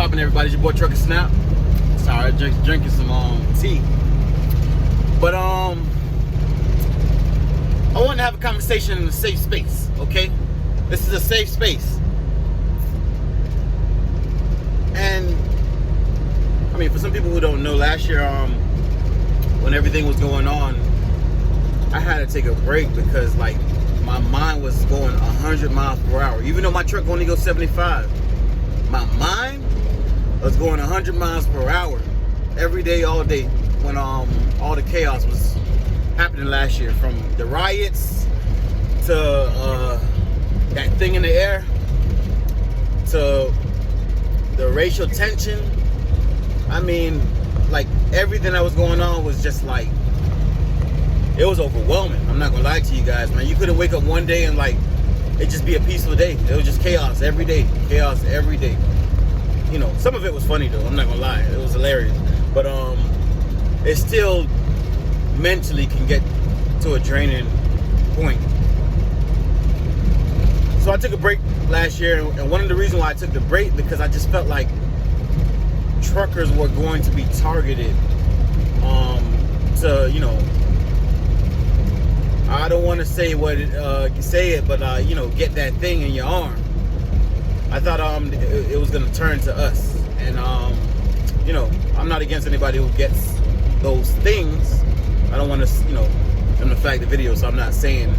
poppin', everybody? It's your boy Trucker Snap. Sorry, drinking some tea. But I want to have a conversation in a safe space. Okay, this is a safe space, and I mean, for some people who don't know, last year when everything was going on, I had to take a break because like my mind was going 100 miles per hour. Even though my truck only goes 75, my mind was going 100 miles per hour every day, all day, when all the chaos was happening last year, from the riots to that thing in the air to the racial tension. I mean, like, everything that was going on was just like, it was overwhelming. I'm not gonna lie to you guys, man. You couldn't wake up one day and like it just be a peaceful day. It was just chaos every day. Chaos every day. You know, some of it was funny though, I'm not gonna lie. It was hilarious. But it still mentally can get to a draining point. So I took a break last year, and one of the reasons why I took the break, because I just felt like truckers were going to be targeted to, you know, I don't want to say but you know, get that thing in your arm. I thought it was going to turn to us, and you know, I'm not against anybody who gets those things. I don't want to, you know, them to flag the video, so I'm not saying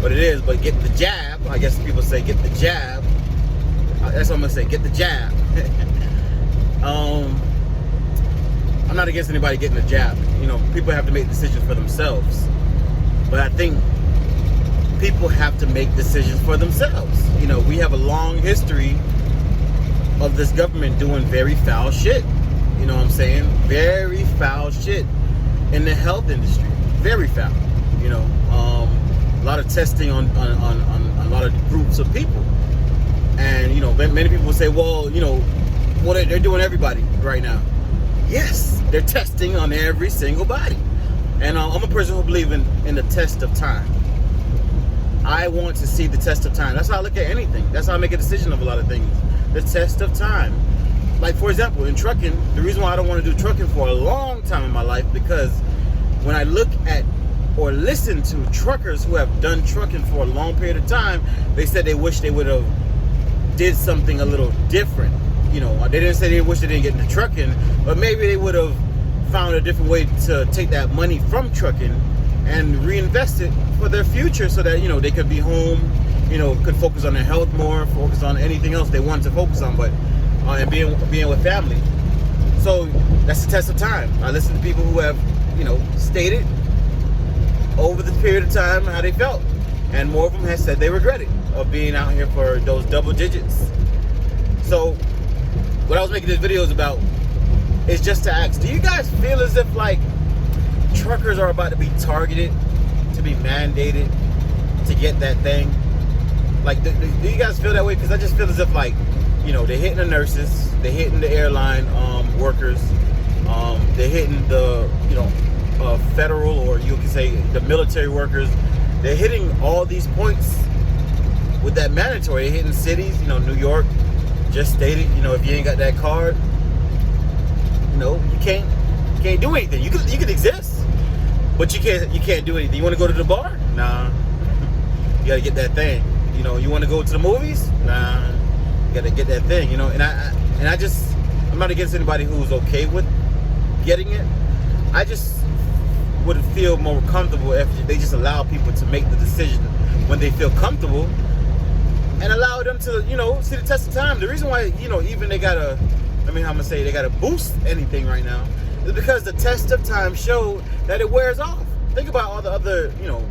what it is, but get the jab. I guess people say get the jab. That's what I'm gonna say, get the jab. I'm not against anybody getting a jab. You know, people have to make decisions for themselves. But I think people have to make decisions for themselves. You know, we have a long history of this government doing very foul shit. You know what I'm saying? Very foul shit in the health industry. Very foul. You know, a lot of testing on a lot of groups of people. And, you know, many people will say, well, you know, well, they're doing everybody right now. Yes, they're testing on every single body. And I'm a person who believes in the test of time. I want to see the test of time. That's how I look at anything. That's how I make a decision of a lot of things. The test of time. Like, for example, in trucking, the reason why I don't want to do trucking for a long time in my life, because when I look at or listen to truckers who have done trucking for a long period of time, they said they wish they would have did something a little different. You know, they didn't say they wish they didn't get into trucking, but maybe they would have found a different way to take that money from trucking and reinvest it for their future, so that, you know, they could be home, you know, could focus on their health more, focus on anything else they wanted to focus on, but and being with family. So that's the test of time. I listen to people who have, you know, stated over the period of time how they felt, and more of them have said they regret it of being out here for those double digits. So what I was making this video is about is just to ask, do you guys feel as if like truckers are about to be targeted, to be mandated to get that thing? Like, do you guys feel that way? Because I just feel as if, like, you know, they're hitting the nurses, they're hitting the airline workers, they're hitting the, you know, federal, or you can say the military workers. They're hitting all these points with that mandatory. They're hitting cities, you know, New York just stated, you know, if you ain't got that card, you know, you can't do anything. You could exist, but you can't do anything. You want to go to the bar? Nah. You gotta get that thing. You know, you want to go to the movies? Nah. You gotta get that thing. You know, and I'm not against anybody who's okay with getting it. I just would feel more comfortable if they just allow people to make the decision when they feel comfortable, and allow them to, you know, see the test of time. The reason why, you know, even they gotta boost anything right now is because the test of time showed that it wears off. Think about all the other, you know,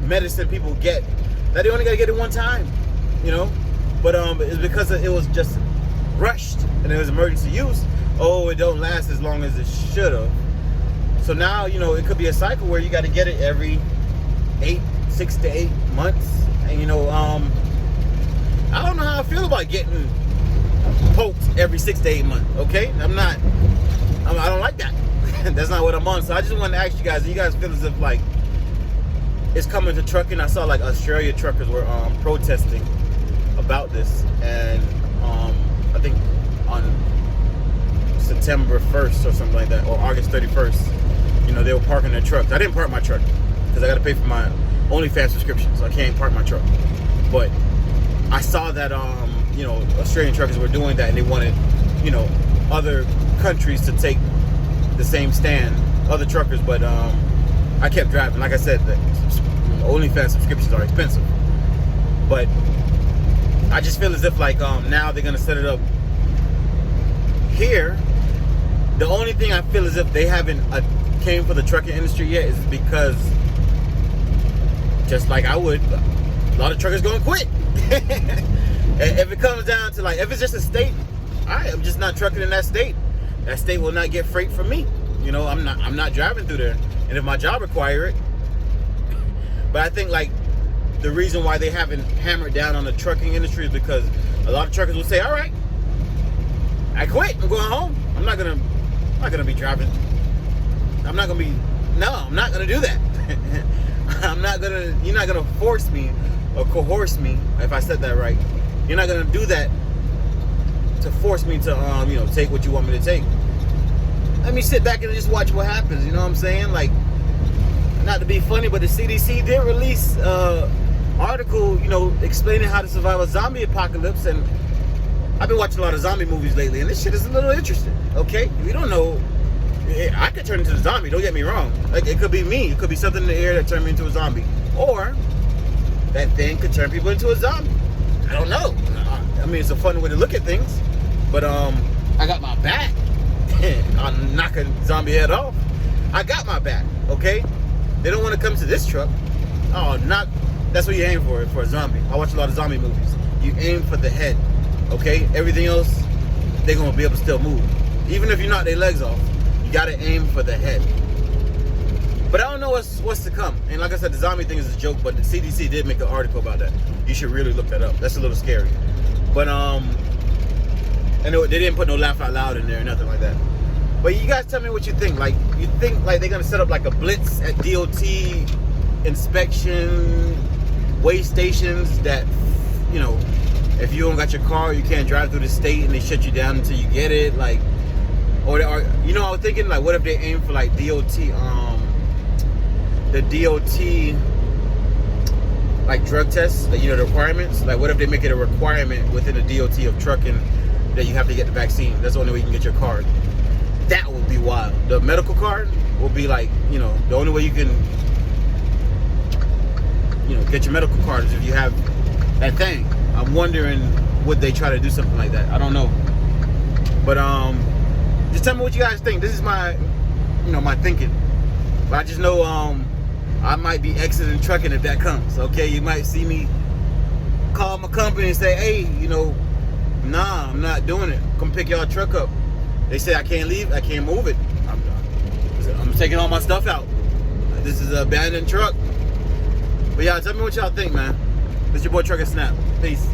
medicine people get, that they only gotta get it one time, you know. But it's because it was just rushed and it was emergency use. Oh, it don't last as long as it should have. So now, you know, it could be a cycle where you got to get it every 6 to 8 months. And, you know, I don't know how I feel about getting poked every 6 to 8 months. Okay, I don't like that. That's not what I'm on. So I just wanted to ask you guys, do you guys feel as if like it's coming to trucking? I saw like Australia truckers were protesting about this, and I think September 1st or something like that, or August 31st. You know, they were parking their trucks. I didn't park my truck because I got to pay for my OnlyFans subscription, so I can't park my truck. But I saw that, you know, Australian truckers were doing that, and they wanted, you know, other countries to take the same stand, other truckers. But I kept driving. Like I said, the OnlyFans subscriptions are expensive. But I just feel as if like now they're gonna set it up here. The only thing I feel as if they haven't came for the trucking industry yet is because, just like I would, a lot of truckers gonna quit. If it comes down to like, if it's just a state, I'm just not trucking in that state. That state will not get freight from me. You know, I'm not driving through there. And if my job require it, but I think like the reason why they haven't hammered down on the trucking industry is because a lot of truckers will say, all right, I quit, I'm going home. I'm not gonna be driving. I'm not gonna do that. You're not gonna force me or coerce me, if I said that right. You're not gonna do that to force me to you know, take what you want me to take. Let me sit back and just watch what happens, you know what I'm saying? Like, not to be funny, but the CDC did release article, you know, explaining how to survive a zombie apocalypse. And I've been watching a lot of zombie movies lately, and this shit is a little interesting. Okay, we don't know. I could turn into a zombie. Don't get me wrong. Like, it could be me. It could be something in the air that turned me into a zombie, or that thing could turn people into a zombie. I don't know. I mean, it's a fun way to look at things. But I got my back. I'll knock a zombie head off. I got my back. Okay. They don't want to come to this truck. Oh, not. That's what you aim for a zombie. I watch a lot of zombie movies. You aim for the head. Okay. Everything else, they're gonna be able to still move. Even if you knock their legs off, you gotta aim for the head. But I don't know what's to come. And like I said, the zombie thing is a joke, but the CDC did make an article about that. You should really look that up. That's a little scary. But and they didn't put no laugh out loud in there or nothing like that. But you guys tell me what you think. Like, you think like they're gonna set up like a blitz at DOT inspection way stations that, you know, if you don't got your car, you can't drive through the state, and they shut you down until you get it. Like, or you know, I was thinking like, what if they aim for like DOT, the DOT like drug tests, like, you know, the requirements. Like, what if they make it a requirement within the DOT of trucking that you have to get the vaccine? That's the only way you can get your card. That would be wild. The medical card will be like, you know, the only way you can, you know, get your medical card is if you have that thing. I'm wondering, would they try to do something like that? I don't know. But just tell me what you guys think. This is my, you know, my thinking. But I just know I might be exiting trucking if that comes. Okay, you might see me call my company and say, hey, you know, nah, I'm not doing it. Come pick y'all truck up. They say I can't leave, I can't move it. I'm taking all my stuff out. This is an abandoned truck. But yeah, tell me what y'all think, man. This is your boy Truckin' Snap. Peace.